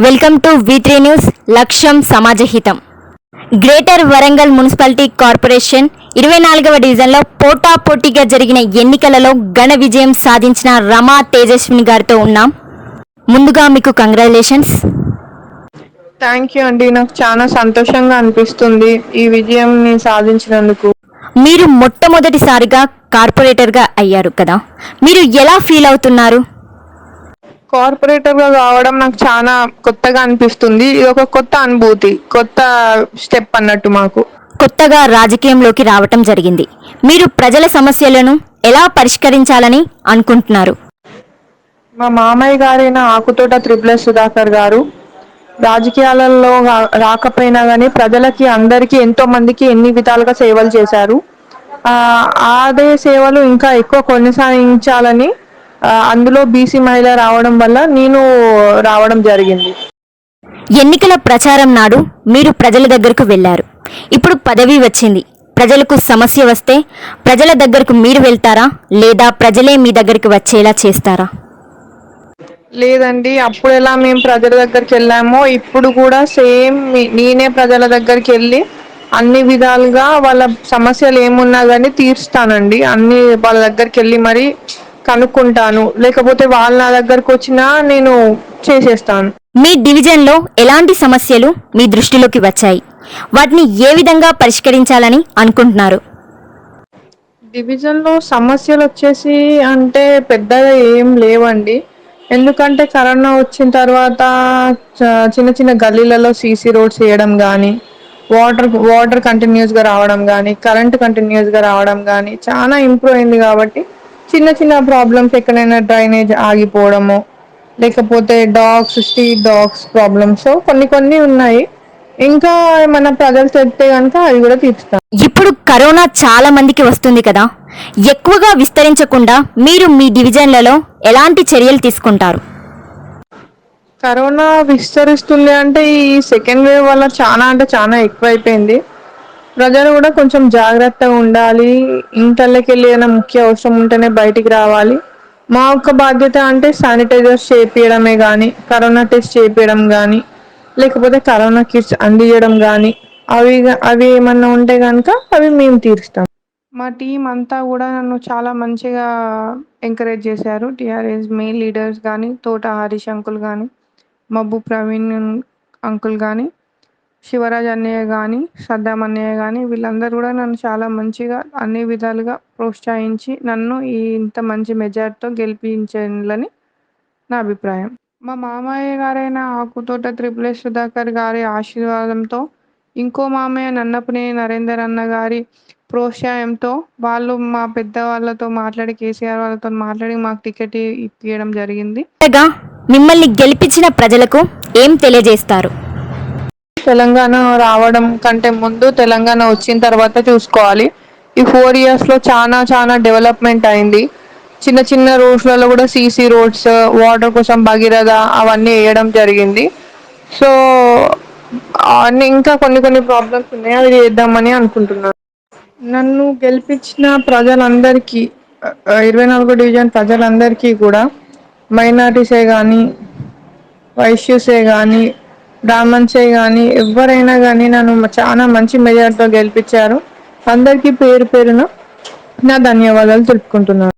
Welcome to వి3 news. లక్ష్యం సమాజహితం. గ్రేటర్ వరంగల్ మున్సిపాలిటీ కార్పొరేషన్ 24వ డివిజన్లో పోటాపోటీగా జరిగిన ఎన్నికలలో ఘన విజయం సాధించిన రమా తేజస్విని గారితో ఉన్నాం. ముందుగా మీకు కంగ్రాచులేషన్స్. థ్యాంక్ యూ అండి. నాకు చాలా సంతోషంగా అనిపిస్తుంది ఈ విజయంని సాధించినందుకు. మీరు మొట్టమొదటిసారిగా కార్పొరేటర్గా అయ్యారు కదా, మీరు ఎలా ఫీల్ అవుతున్నారు? కార్పొరేటర్గా కావడం నాకు చాలా కొత్తగా అనిపిస్తుంది. ఇది ఒక కొత్త అనుభూతి, కొత్త స్టెప్ అన్నట్టు. మాకు కొత్తగా రాజకీయంలోకి రావటం జరిగింది. మీరు ప్రజల సమస్యలను ఎలా పరిష్కరించాలని అనుకుంటున్నారు? మా మామయ్య గారైన ఆకుతోట త్రిపుల సుధాకర్ గారు రాజకీయాలలో రాకపోయినా కానీ ప్రజలకి అందరికీ ఎంతో మందికి ఎన్ని విధాలుగా సేవలు చేశారు. అదే సేవలు ఇంకా ఎక్కువ కొనసాగించాలని అందులో బీసీ మహిళ రావడం వల్ల నేను రావడం జరిగింది. ఎన్నికల ప్రచారం నాడు మీరు ప్రజల దగ్గరకు వెళ్ళారు. ఇప్పుడు పదవి వచ్చింది. ప్రజలకు సమస్య వస్తే ప్రజల దగ్గరకు మీరు వెళ్తారా, లేదా ప్రజలే మీ దగ్గరికి వచ్చేలా చేస్తారా? లేదండి, అప్పుడు ఎలా మేము ప్రజల దగ్గరికి వెళ్ళామో ఇప్పుడు కూడా సేమ్ నేనే ప్రజల దగ్గరికి వెళ్ళి అన్ని విధాలుగా వాళ్ళ సమస్యలు ఏమున్నా కానీ తీరుస్తానండి. అన్ని వాళ్ళ దగ్గరికి వెళ్ళి మరి కనుక్కుంటాను, లేకపోతే వాళ్ళ నా దగ్గరకు వచ్చినా నేను చేసేస్తాను. మీ డివిజన్లో ఎలాంటి సమస్యలు మీ దృష్టిలోకి వచ్చాయి? వాటిని ఏ విధంగా పరిష్కరించాలని అనుకుంటున్నారు? డివిజన్లో సమస్యలు వచ్చేసి అంటే పెద్దగా ఏం లేవండి. ఎందుకంటే కరోనా వచ్చిన తర్వాత చిన్న చిన్న గల్లీలలో సీసీ రోడ్స్ వేయడం కానీ, వాటర్ కంటిన్యూస్గా రావడం కానీ, కరెంట్ కంటిన్యూస్గా రావడం కానీ చాలా ఇంప్రూవ్ అయింది. కాబట్టి చిన్న చిన్న ప్రాబ్లమ్స్, ఎక్కడైనా డ్రైనేజ్ ఆగిపోవడము, లేకపోతే స్ట్రీట్ డాగ్స్ ప్రాబ్లమ్స్ కొన్ని ఉన్నాయి. ఇంకా మన ప్రజలు చెప్తే కనుక అవి కూడా తీర్చుతాం. ఇప్పుడు కరోనా చాలా మందికి వస్తుంది కదా, ఎక్కువగా విస్తరించకుండా మీరు మీ డివిజన్లలో ఎలాంటి చర్యలు తీసుకుంటారు? కరోనా విస్తరిస్తుంది అంటే ఈ సెకండ్ వేవ్ వల్ల చాలా అంటే చాలా ఎక్కువైపోయింది. ప్రజలు కూడా కొంచెం జాగ్రత్తగా ఉండాలి. ఇంట్లోకి వెళ్ళి ఏదైనా ముఖ్య అవసరం ఉంటేనే బయటికి రావాలి. మా యొక్క బాధ్యత అంటే శానిటైజర్స్ చేపించడమే కానీ, కరోనా టెస్ట్ చేపించడం కానీ, లేకపోతే కరోనా కిట్స్ అందించడం కానీ, అవి ఏమన్నా ఉంటే కనుక అవి మేము తీరుస్తాం. మా టీం అంతా కూడా నన్ను చాలా మంచిగా ఎంకరేజ్ చేశారు. టీఆర్ఎస్ మెయిన్ లీడర్స్ కానీ, తోట హరీష్ అంకుల్ కానీ, మబ్బు ప్రవీణ్ అంకుల్ కానీ, శివరాజ్ అన్నయ్య కానీ, సద్దాం అన్నయ్య కానీ, వీళ్ళందరూ కూడా నన్ను చాలా మంచిగా అన్ని విధాలుగా ప్రోత్సహించి నన్ను ఇంత మంచి మెజార్టీతో గెలిపించాలని నా అభిప్రాయం. మా మామయ్య గారైన ఆకుతోట త్రిపుల సుధాకర్ గారి ఆశీర్వాదంతో, ఇంకో మామయ్య నన్నపనేని నరేందర్ అన్న గారి ప్రోత్సాహంతో, వాళ్ళు మా పెద్దవాళ్ళతో మాట్లాడి, కేసీఆర్ వాళ్ళతో మాట్లాడి మాకు టికెట్ ఇప్పించడం జరిగింది. మిమ్మల్ని గెలిపించిన ప్రజలకు ఏం తెలియజేస్తారు? తెలంగాణ రావడం కంటే ముందు తెలంగాణ వచ్చిన తర్వాత చూసుకోవాలి. ఈ 4 yearsలో చాలా డెవలప్మెంట్ అయింది. చిన్న చిన్న రోడ్స్లలో కూడా సీసీ రోడ్స్, వాటర్ కోసం భగీరథ అవన్నీ వేయడం జరిగింది. సో ఇంకా కొన్ని ప్రాబ్లమ్స్ ఉన్నాయి, అవి చేద్దామని అనుకుంటున్నాను. నన్ను గెలిపించిన ప్రజలందరికీ, 24వ డివిజన్ ప్రజలందరికీ కూడా, మైనారిటీసే కానీ, వైశ్యూసే కానీ, బ్రాహ్మణ్సే కానీ, ఎవరైనా కానీ నన్ను చాలా మంచి మెజార్టీతో గెలిపించారు. అందరికీ పేరు పేరున నా ధన్యవాదాలు తెలుపుకుంటున్నాను.